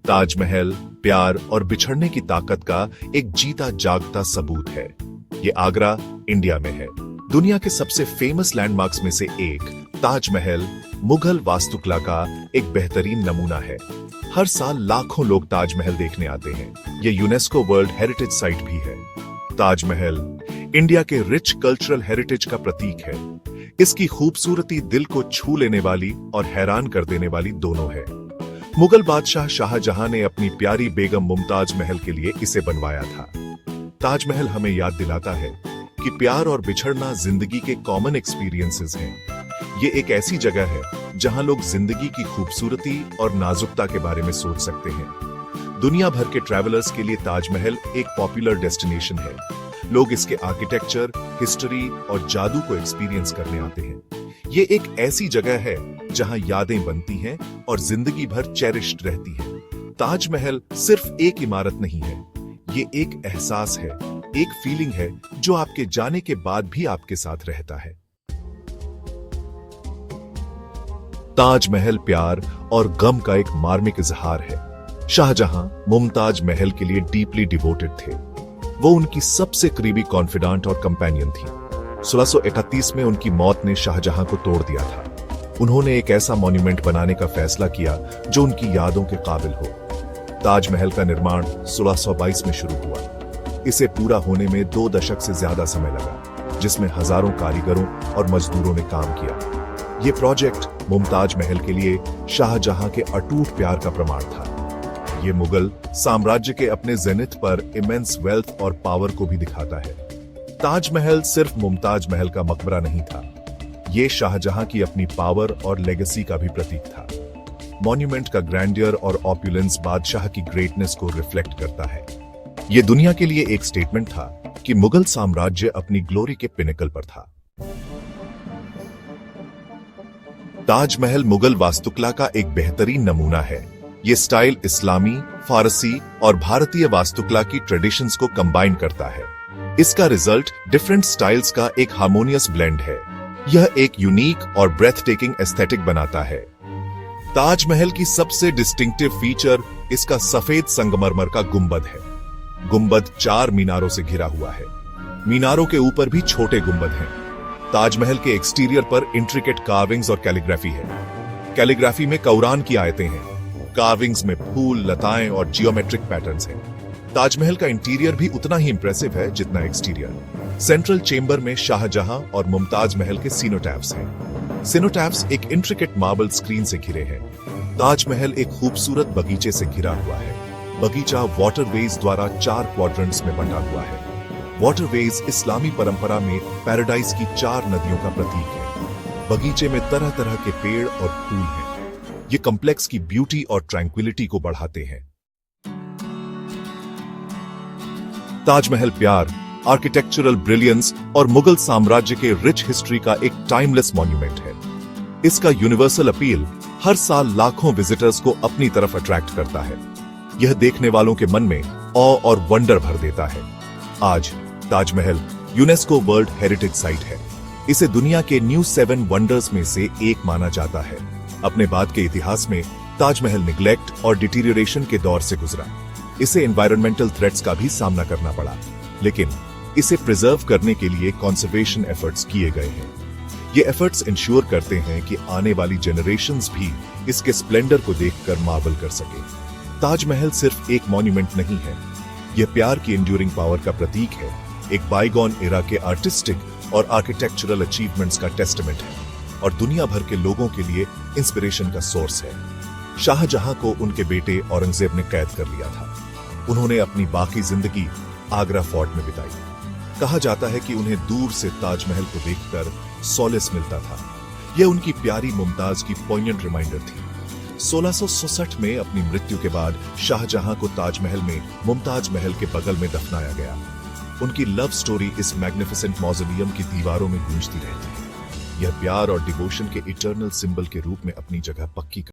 ताजमहल प्यार और बिछड़ने की ताकत का एक जीता जागता सबूत है। ये आगरा, इंडिया में है। दुनिया के सबसे फेमस लैंडमार्क्स में से एक ताजमहल मुगल वास्तुकला का एक बेहतरीन नमूना है। हर साल लाखों लोग ताजमहल देखने आते हैं। ये यूनेस्को वर्ल्ड हेरिटेज साइट भी है। ताजमहल इंडिया के रिच कल्चरल हेरिटेज का प्रतीक है। इसकी खूबसूरती दिल को छू लेने वाली और हैरान कर देने वाली दोनों है। मुगल बादशाह शाहजहां ने अपनी प्यारी बेगम मुमताज महल के लिए इसे बनवाया था। ताजमहल हमें याद दिलाता है कि प्यार और बिछड़ना जिंदगी के कॉमन एक्सपीरियंसेस हैं। ये एक ऐसी जगह है जहां लोग जिंदगी की खूबसूरती और नाजुकता के बारे में सोच सकते हैं। दुनिया भर के ट्रैवलर्स के लिए ताजमहल एक पॉपुलर डेस्टिनेशन है। लोग इसके आर्किटेक्चर, हिस्ट्री और जादू को एक्सपीरियंस करने आते हैं। ये एक ऐसी जगह है जहां यादें बनती हैं और जिंदगी भर चेरिश्ड रहती हैं। ताजमहल सिर्फ एक इमारत नहीं है, ये एक एहसास है, एक फीलिंग है जो आपके जाने के बाद भी आपके साथ रहता है। ताजमहल प्यार और गम का एक मार्मिक इजहार है। शाहजहां मुमताज महल के लिए डीपली डिवोटेड थे। वो उनकी सबसे करीबी कॉन्फिडेंट और कंपेनियन थी। 1631 में उनकी मौत ने शाहजहां को तोड़ दिया था। उन्होंने एक ऐसा मॉन्यूमेंट बनाने का फैसला किया जो उनकी यादों के काबिल हो। ताजमहल का निर्माण 1622 में शुरू हुआ। इसे पूरा होने में 2 दशक से ज्यादा समय लगा, जिसमें हजारों कारीगरों और मजदूरों ने काम किया। ये प्रोजेक्ट मुमताज महल के लिए शाहजहां के अटूट प्यार का प्रमाण था। ये मुगल साम्राज्य के अपने जेनिथ पर इमेंस वेल्थ और पावर को भी दिखाता है। ताजमहल सिर्फ मुमताज महल का मकबरा नहीं था, ये शाहजहां की अपनी पावर और लेगेसी का भी प्रतीक था। मॉन्यूमेंट का ग्रैंडियर और ऑपुलेंस बादशाह की ग्रेटनेस को रिफ्लेक्ट करता है। ये दुनिया के लिए एक स्टेटमेंट था कि मुगल साम्राज्य अपनी ग्लोरी के पिनेकल पर था। ताजमहल मुगल वास्तुकला का एक बेहतरीन नमूना है। ये स्टाइल इस्लामी, फारसी और भारतीय वास्तुकला की ट्रेडिशंस को कंबाइन करता है। इसका रिजल्ट डिफरेंट स्टाइल्स का एक हार्मोनियस ब्लेंड है। यह एक यूनिक और ब्रेथ टेकिंग एस्थेटिक बनाता है। ताजमहल की सबसे डिस्टिंक्टिव फीचर इसका सफेद संगमरमर का गुंबद है। गुंबद 4 मीनारों से घिरा हुआ है। मीनारों के ऊपर भी छोटे गुंबद हैं। ताजमहल के एक्सटीरियर पर इंट्रिकेट कार्विंग्स और कैलीग्राफी है। कैलीग्राफी में कुरान की आयतें हैं। कार्विंग्स में फूल, लताएं और जियोमेट्रिक पैटर्न्स हैं। ताजमहल का इंटीरियर भी उतना ही इंप्रेसिव है जितना एक्सटीरियर। सेंट्रल चेंबर में शाहजहां और मुमताज महल के सीनोटैफ्स हैं। सीनोटैफ्स एक इंट्रिकेट मार्बल स्क्रीन से घिरे हैं। ताजमहल एक खूबसूरत बगीचे से घिरा हुआ है। बगीचा वाटरवेज द्वारा 4 क्वाड्रेंट्स में बंटा हुआ है। वाटरवेज इस्लामी परंपरा में पैराडाइज की 4 नदियों का प्रतीक है। बगीचे में तरह तरह के पेड़ और फूल हैं। ये कॉम्प्लेक्स की ब्यूटी और ट्रैंक्विलिटी को बढ़ाते हैं। ताजमहल प्यार, आर्किटेक्चरल ब्रिलियंस और मुगल साम्राज्य के रिच हिस्ट्री का एक टाइमलेस मॉन्यूमेंट है। इसका यूनिवर्सल अपील हर साल लाखों विजिटर्स को अपनी तरफ अट्रैक्ट करता है। यह देखने वालों के मन में ऑ और वंडर भर देता है। आज Taj Mahal UNESCO world heritage site है। इसे दुनिया के न्यू 7 वंडर्स में से एक माना जाता है। अपने बाद के इतिहास में ताजमहल निग्लेक्ट और डिटीरियोरेशन के दौर से गुजरा। इसे एनवायरमेंटल थ्रेट्स का भी सामना करना पड़ा, लेकिन इसे प्रिजर्व करने के लिए कंजर्वेशन एफर्ट्स किए गए हैं। ये एफर्ट्स इंश्योर करते हैं कि आने वाली जनरेशंस भी इसके स्प्लेंडर को देखकर मार्वल कर सके। ताजमहल सिर्फ एक मॉन्यूमेंट नहीं है, यह प्यार की एंड्यूरिंग पावर का प्रतीक है। एक बाइगॉन एरा के आर्टिस्टिक और आर्किटेक्चरल अचीवमेंट्स का टेस्टमेंट है और दुनिया भर के लोगों के लिए इंस्पिरेशन का सोर्स है। शाहजहां को उनके बेटे औरंगजेब ने कैद कर लिया था। उन्होंने अपनी बाकी जिंदगी आगरा फोर्ट में बिताई। कहा जाता है कि उन्हें दूर से ताजमहल को देखकर सॉलेस मिलता था। यह उनकी प्यारी मुमताज की पॉइंटेंट रिमाइंडर थी। 1667 में अपनी मृत्यु के बाद शाहजहां को ताजमहल में मुमताज महल के बगल में दफनाया गया। उनकी लव स्टोरी इस मैग्निफिसेंट मॉज़ोलियम की दीवारों में गूंजती रहती है। यह प्यार और डिवोशन के इटर्नल सिंबल के रूप में अपनी जगह पक्की